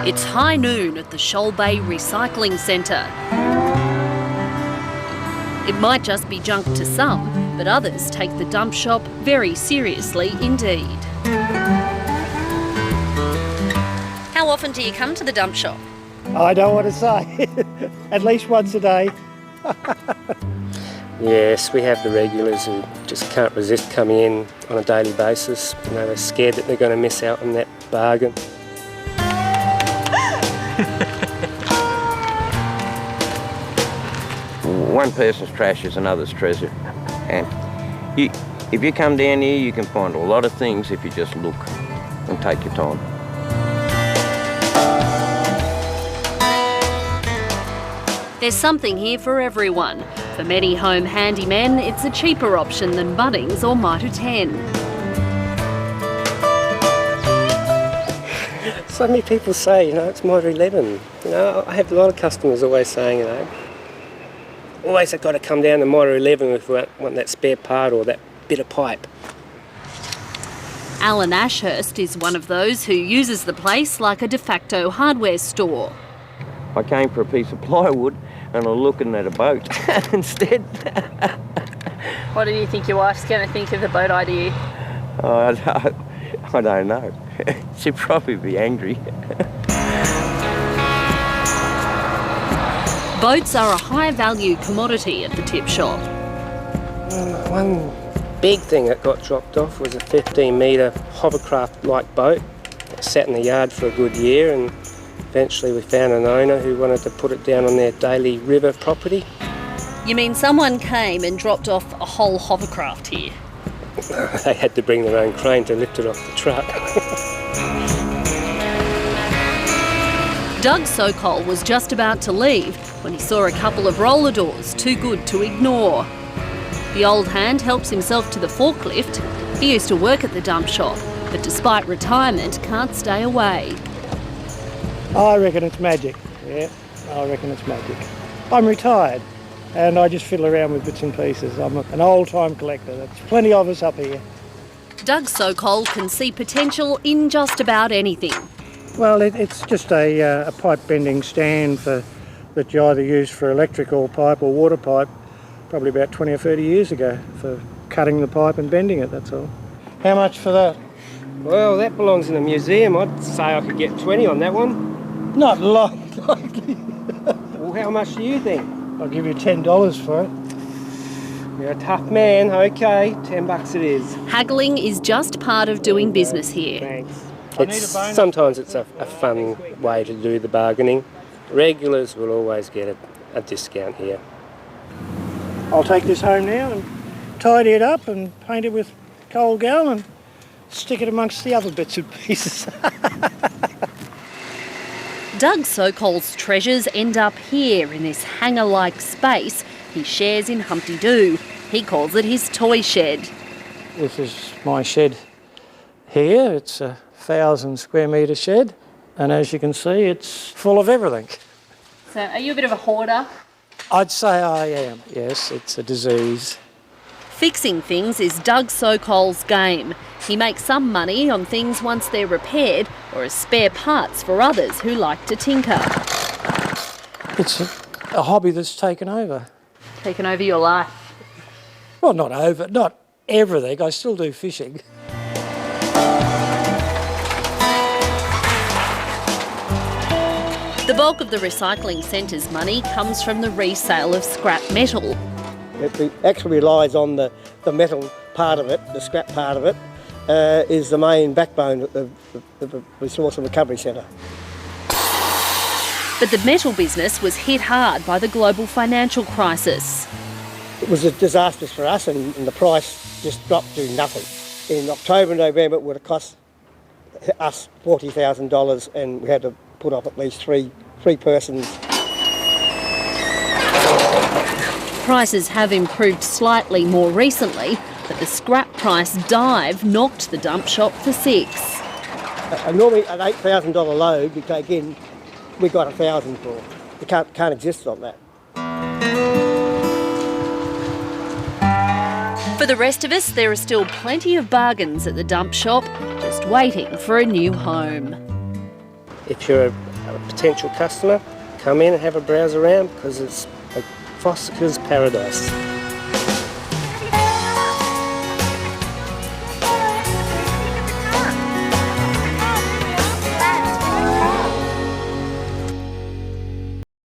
It's high noon at the Shoal Bay Recycling Centre. It might just be junk to some, but others take the dump shop very seriously indeed. How often do you come to the dump shop? I don't want to say. At least once a day. Yes, we have the regulars who just can't resist coming in on a daily basis. You know, they're scared that they're going to miss out on that bargain. One person's trash is another's treasure, and if you come down here you can find a lot of things if you just look and take your time. There's something here for everyone. For many home handymen, it's a cheaper option than Bunnings or Mitre 10. So many people say, you know, it's Mitre 11. You know, I have a lot of customers always saying, you know, always have got to come down to Mitre 11 if we want that spare part or that bit of pipe. Alan Ashurst is one of those who uses the place like a de facto hardware store. I came for a piece of plywood and I'm looking at a boat instead. What do you think your wife's going to think of the boat idea? I don't know. She'd probably be angry. Boats are a high-value commodity at the tip shop. One big thing that got dropped off was a 15-metre hovercraft-like boat. It sat in the yard for a good year, and eventually we found an owner who wanted to put it down on their daily river property. You mean someone came and dropped off a whole hovercraft here? They had to bring their own crane to lift it off the truck. Doug Sokol was just about to leave when he saw a couple of roller doors too good to ignore. The old hand helps himself to the forklift. He used to work at the dump shop, but despite retirement, can't stay away. I reckon it's magic. Yeah, I reckon it's magic. I'm retired and I just fiddle around with bits and pieces. I'm an old-time collector. There's plenty of us up here. Doug Sokol can see potential in just about anything. Well, it's just a pipe bending stand that you either use for electrical pipe or water pipe, probably about 20 or 30 years ago, for cutting the pipe and bending it, that's all. How much for that? Well, that belongs in a museum. I'd say I could get 20 on that one. Not likely. Well, how much do you think? I'll give you $10 for it. You're a tough man. OK, $10 it is. Haggling is just part of doing business here. Thanks. Sometimes it's a fun way to do the bargaining. Regulars will always get a discount here. I'll take this home now and tidy it up and paint it with coal gal and stick it amongst the other bits and pieces. Doug Sokol's treasures end up here in this hangar-like space he shares in Humpty Doo. He calls it his toy shed. This is my shed here. It's a 1,000 square metre shed, and as you can see, it's full of everything. So are you a bit of a hoarder? I'd say I am, yes, it's a disease. Fixing things is Doug Sokol's game. He makes some money on things once they're repaired or as spare parts for others who like to tinker. It's a hobby that's taken over. Taken over your life? Well, not everything. I still do fishing. The bulk of the recycling centre's money comes from the resale of scrap metal. It actually relies on the metal part of it, the scrap part of it, is the main backbone of the Resource and Recovery Centre. But the metal business was hit hard by the global financial crisis. It was disastrous for us and the price just dropped to nothing. In October and November it would have cost us $40,000 and we had to put up at least three persons. Prices have improved slightly more recently, but the scrap price dive knocked the dump shop for six. Normally an $8,000 load you take in, we got 1,000 for. You can't exist on that. For the rest of us, there are still plenty of bargains at the dump shop, just waiting for a new home. If you're a potential customer, come in and have a browse around because it's a fossickers paradise.